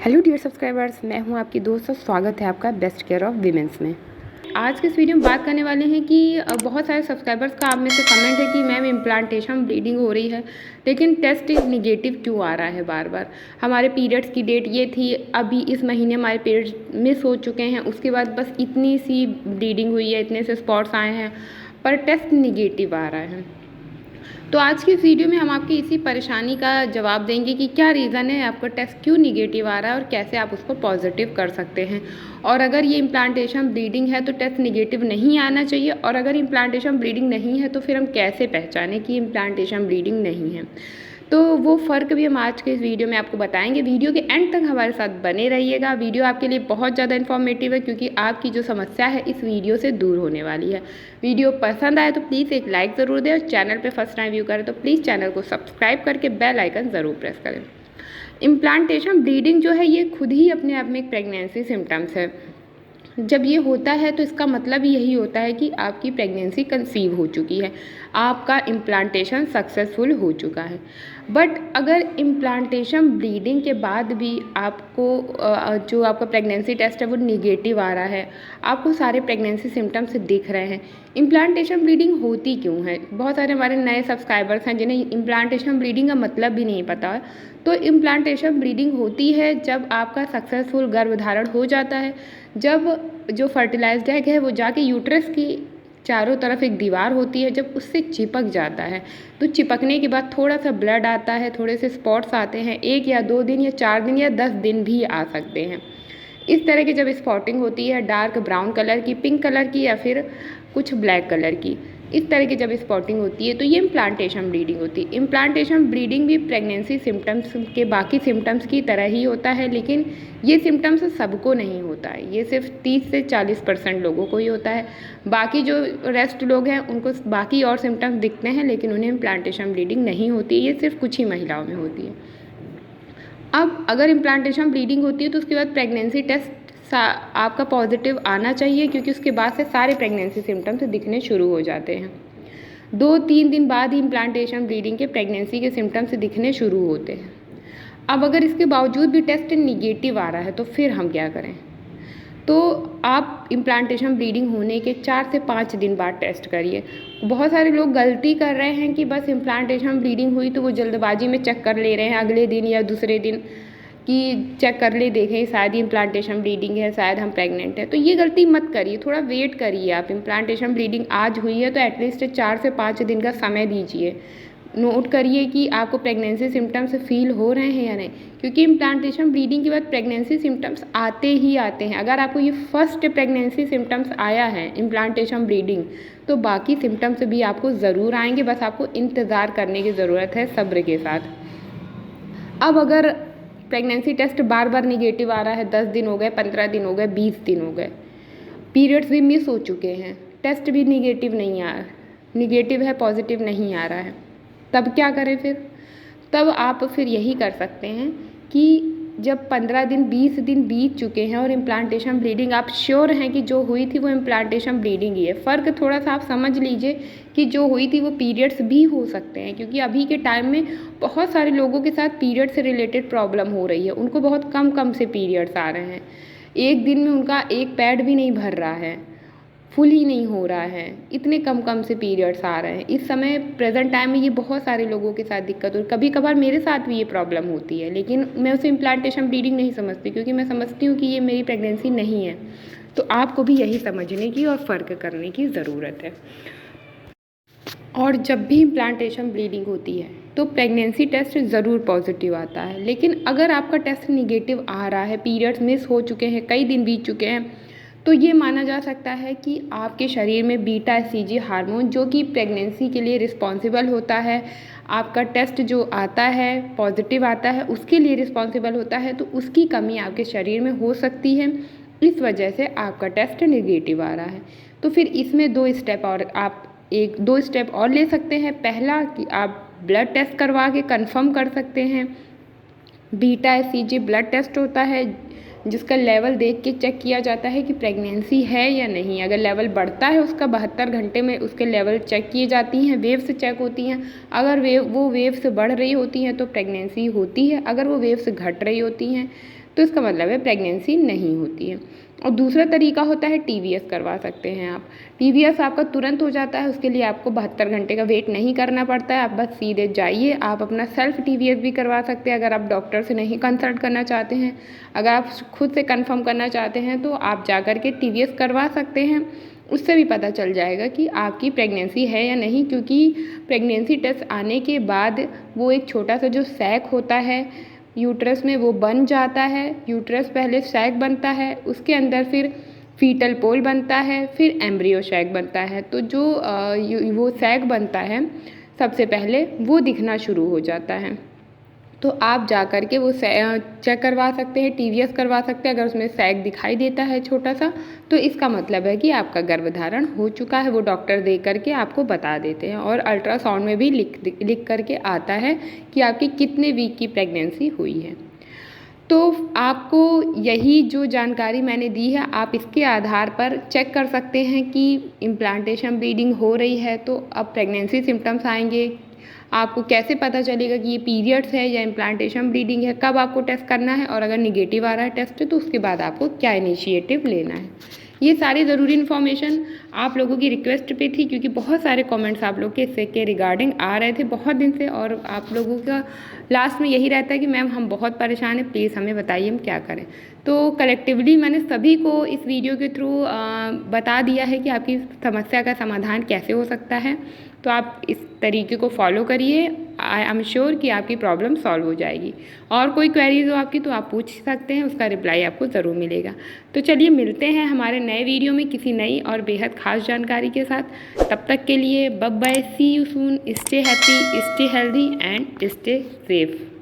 Hello dear subscribers, मैं हूं आपकी दोस्त और स्वागत है आपका बेस्ट केयर ऑफ वीमेंस में। आज के इस वीडियो में बात करने वाले हैं कि बहुत सारे सब्सक्राइबर्स का आप में से कमेंट है कि मैम इम्प्लांटेशन ब्लीडिंग हो रही है लेकिन टेस्ट निगेटिव क्यों आ रहा है बार बार। हमारे पीरियड्स की डेट ये थी, अभी इस महीने हमारे पीरियड्स मिस हो चुके हैं, उसके बाद बस इतनी सी ब्लीडिंग हुई है, इतने से स्पॉट्स आए हैं पर टेस्ट निगेटिव आ रहा है। तो आज की इस वीडियो में हम आपकी इसी परेशानी का जवाब देंगे कि क्या रीज़न है, आपका टेस्ट क्यों निगेटिव आ रहा है और कैसे आप उसको पॉजिटिव कर सकते हैं। और अगर ये इम्प्लांटेशन ब्लीडिंग है तो टेस्ट निगेटिव नहीं आना चाहिए, और अगर इम्प्लांटेशन ब्लीडिंग नहीं है तो फिर हम कैसे पहचानें कि इम्प्लांटेशन ब्लीडिंग नहीं है। तो वो फ़र्क भी हम आज के इस वीडियो में आपको बताएंगे। वीडियो के एंड तक हमारे साथ बने रहिएगा। वीडियो आपके लिए बहुत ज़्यादा इन्फॉर्मेटिव है क्योंकि आपकी जो समस्या है इस वीडियो से दूर होने वाली है। वीडियो पसंद आए तो प्लीज़ एक लाइक ज़रूर दें, और चैनल पे फर्स्ट टाइम व्यू करें तो प्लीज़ चैनल को सब्सक्राइब करके बेल आइकन ज़रूर प्रेस करें। इम्प्लांटेशन ब्लीडिंग जो है ये खुद ही अपने आप में एक प्रेगनेंसी सिम्टम्स है। जब ये होता है तो इसका मतलब यही होता है कि आपकी प्रेगनेंसी कंसीव हो चुकी है, आपका इम्प्लांटेशन सक्सेसफुल हो चुका है। बट अगर इम्प्लांटेशन ब्लीडिंग के बाद भी आपको जो आपका प्रेगनेंसी टेस्ट है वो निगेटिव आ रहा है, आपको सारे प्रेगनेंसी सिम्टम्स दिख रहे हैं, इम्प्लांटेशन ब्लीडिंग होती क्यों है। बहुत सारे हमारे नए सब्सक्राइबर्स हैं जिन्हें इम्प्लांटेशन ब्लीडिंग का मतलब भी नहीं पता है। तो इम्प्लांटेशन ब्लीडिंग होती है जब आपका सक्सेसफुल गर्भधारण हो जाता है, जब जो फर्टिलाइज्ड एग है वो जाके यूट्रस की चारों तरफ एक दीवार होती है, जब उससे चिपक जाता है तो चिपकने के बाद थोड़ा सा ब्लड आता है, थोड़े से स्पॉट्स आते हैं, 1 या 2 दिन या 4 दिन या 10 दिन भी आ सकते हैं। इस तरह की जब स्पॉटिंग होती है डार्क ब्राउन कलर की, पिंक कलर की या फिर कुछ ब्लैक कलर की, इस तरह की जब स्पॉटिंग होती है तो ये इम्प्लांटेशन ब्लीडिंग होती है। इम्प्लांटेशन ब्लीडिंग भी प्रेगनेंसी सिम्टम्स के बाकी सिम्टम्स की तरह ही होता है, लेकिन ये सिम्टम्स सबको नहीं होता है, ये सिर्फ 30 से 40% लोगों को ही होता है। बाकी जो रेस्ट लोग हैं उनको बाकी और सिम्टम्स दिखते हैं लेकिन उन्हें इम्प्लांटेशन ब्लीडिंग नहीं होती, ये सिर्फ कुछ ही महिलाओं में होती है। अब अगर इम्प्लांटेशन ब्लीडिंग होती है तो उसके बाद प्रेगनेंसी टेस्ट आपका पॉजिटिव आना चाहिए, क्योंकि उसके बाद से सारे प्रेगनेंसी सिम्टम्स दिखने शुरू हो जाते हैं। 2-3 दिन बाद ही इम्प्लांटेशन ब्लीडिंग के प्रेगनेंसी के सिम्टम्स दिखने शुरू होते हैं। अब अगर इसके बावजूद भी टेस्ट निगेटिव आ रहा है तो फिर हम क्या करें। तो आप इम्प्लांटेशन ब्लीडिंग होने के 4 से 5 दिन बाद टेस्ट करिए। बहुत सारे लोग गलती कर रहे हैं कि बस इम्प्लांटेशन ब्लीडिंग हुई तो वो जल्दबाजी में चेक कर ले रहे हैं अगले दिन या दूसरे दिन कि चेक कर ले, देखें शायद इम्प्लांटेशन ब्लीडिंग है, शायद हम प्रेग्नेंट हैं। तो ये गलती मत करिए, थोड़ा वेट करिए। आप इम्प्लांटेशन ब्लीडिंग आज हुई है तो एटलीस्ट 4 से 5 दिन का समय दीजिए, नोट करिए कि आपको प्रेगनेंसी सिम्टम्स फील हो रहे हैं या नहीं, क्योंकि इम्प्लांटेशन ब्लीडिंग के बाद प्रेगनेंसी सिम्टम्स आते ही आते हैं। अगर आपको ये फर्स्ट प्रेगनेंसी सिम्टम्स आया है इम्प्लांटेशन ब्लीडिंग तो बाकी सिम्टम्स भी आपको ज़रूर आएंगे, बस आपको इंतज़ार करने की ज़रूरत है सब्र के साथ। अब अगर प्रेगनेंसी टेस्ट बार बार निगेटिव आ रहा है, 10 दिन हो गए, 15 दिन हो गए, 20 दिन हो गए, पीरियड्स भी मिस हो चुके हैं, टेस्ट भी निगेटिव नहीं आ रहा, निगेटिव है पॉजिटिव नहीं आ रहा है, तब क्या करें फिर। तब आप फिर यही कर सकते हैं कि जब 15 दिन 20 दिन बीत चुके हैं और इम्प्लांटेशन ब्लीडिंग आप श्योर हैं कि जो हुई थी वो इम्प्लांटेशन ब्लीडिंग ही है, फ़र्क थोड़ा सा आप समझ लीजिए कि जो हुई थी वो पीरियड्स भी हो सकते हैं, क्योंकि अभी के टाइम में बहुत सारे लोगों के साथ पीरियड से रिलेटेड प्रॉब्लम हो रही है। उनको बहुत कम कम से पीरियड्स आ रहे हैं, एक दिन में उनका एक पैड भी नहीं भर रहा है, फुल ही नहीं हो रहा है, इतने कम कम से पीरियड्स आ रहे हैं। इस समय प्रेजेंट टाइम में ये बहुत सारे लोगों के साथ दिक्कत हो, कभी कभार मेरे साथ भी ये प्रॉब्लम होती है, लेकिन मैं उसे इम्प्लांटेशन ब्लीडिंग नहीं समझती क्योंकि मैं समझती हूँ कि ये मेरी प्रेगनेंसी नहीं है। तो आपको भी यही समझने की और फ़र्क करने की ज़रूरत है। और जब भी इम्प्लांटेशन ब्लीडिंग होती है तो प्रेगनेंसी टेस्ट ज़रूर पॉजिटिव आता है, लेकिन अगर आपका टेस्ट निगेटिव आ रहा है, पीरियड्स मिस हो चुके हैं, कई दिन बीत चुके हैं, तो ये माना जा सकता है कि आपके शरीर में बीटा एसीजी हार्मोन, जो कि प्रेगनेंसी के लिए रिस्पॉन्सिबल होता है, आपका टेस्ट जो आता है पॉजिटिव आता है उसके लिए रिस्पॉन्सिबल होता है, तो उसकी कमी आपके शरीर में हो सकती है, इस वजह से आपका टेस्ट निगेटिव आ रहा है। तो फिर इसमें 2 स्टेप और आप 1-2 स्टेप और ले सकते हैं। पहला कि आप ब्लड टेस्ट करवा के कंफर्म कर सकते हैं। बीटा एसीजी ब्लड टेस्ट होता है जिसका लेवल देख के चेक किया जाता है कि प्रेगनेंसी है या नहीं। अगर लेवल बढ़ता है उसका 72 घंटे में उसके लेवल चेक किए जाती हैं, वेव्स चेक होती हैं। अगर वो वेव्स बढ़ रही होती हैं तो प्रेगनेंसी होती है, अगर वो वेव्स घट रही होती हैं तो इसका मतलब है प्रेगनेंसी नहीं होती है। और दूसरा तरीका होता है TVS करवा सकते हैं आप। TVS आपका तुरंत हो जाता है, उसके लिए आपको 72 घंटे का वेट नहीं करना पड़ता है, आप बस सीधे जाइए। आप अपना सेल्फ TVS भी करवा सकते हैं अगर आप डॉक्टर से नहीं कंसल्ट करना चाहते हैं। अगर आप खुद से कंफर्म करना चाहते हैं तो आप जा कर के TVS करवा सकते हैं। उससे भी पता चल जाएगा कि आपकी प्रेगनेंसी है या नहीं, क्योंकि प्रेगनेंसी टेस्ट आने के बाद वो एक छोटा सा जो सैक होता है यूट्रस में वो बन जाता है। यूट्रस पहले सैक बनता है, उसके अंदर फिर फीटल पोल बनता है, फिर एम्ब्रियो सैक बनता है। तो जो वो सैक बनता है सबसे पहले वो दिखना शुरू हो जाता है। तो आप जा कर के वो चेक करवा सकते हैं, TVS करवा सकते हैं। अगर उसमें सैक दिखाई देता है छोटा सा तो इसका मतलब है कि आपका गर्भधारण हो चुका है। वो डॉक्टर देख करके आपको बता देते हैं और अल्ट्रासाउंड में भी लिख करके आता है कि आपकी कितने वीक की प्रेगनेंसी हुई है। तो आपको यही जो जानकारी मैंने दी है, आप इसके आधार पर चेक कर सकते हैं कि इम्प्लांटेशन ब्लीडिंग हो रही है। तो अब प्रेगनेंसी सिम्टम्स आएंगे, आपको कैसे पता चलेगा कि ये पीरियड्स है या इम्प्लांटेशन ब्लीडिंग है, कब आपको टेस्ट करना है, और अगर निगेटिव आ रहा है टेस्ट तो उसके बाद आपको क्या इनिशिएटिव लेना है। ये सारी ज़रूरी इन्फॉर्मेशन आप लोगों की रिक्वेस्ट पे थी, क्योंकि बहुत सारे कमेंट्स आप लोग के इससे के रिगार्डिंग आ रहे थे बहुत दिन से, और आप लोगों का लास्ट में यही रहता है कि मैम हम बहुत परेशान हैं, प्लीज़ हमें बताइए हम क्या करें। तो कलेक्टिवली मैंने सभी को इस वीडियो के थ्रू बता दिया है कि आपकी समस्या का समाधान कैसे हो सकता है। तो आप इस तरीके को फॉलो करिए, आई एम श्योर कि आपकी प्रॉब्लम सॉल्व हो जाएगी। और कोई क्वेरीज हो आपकी तो आप पूछ सकते हैं, उसका रिप्लाई आपको ज़रूर मिलेगा। तो चलिए मिलते हैं हमारे नए वीडियो में किसी नई और बेहद खास जानकारी के साथ। तब तक के लिए bye bye, see you soon, stay happy, stay healthy and stay safe.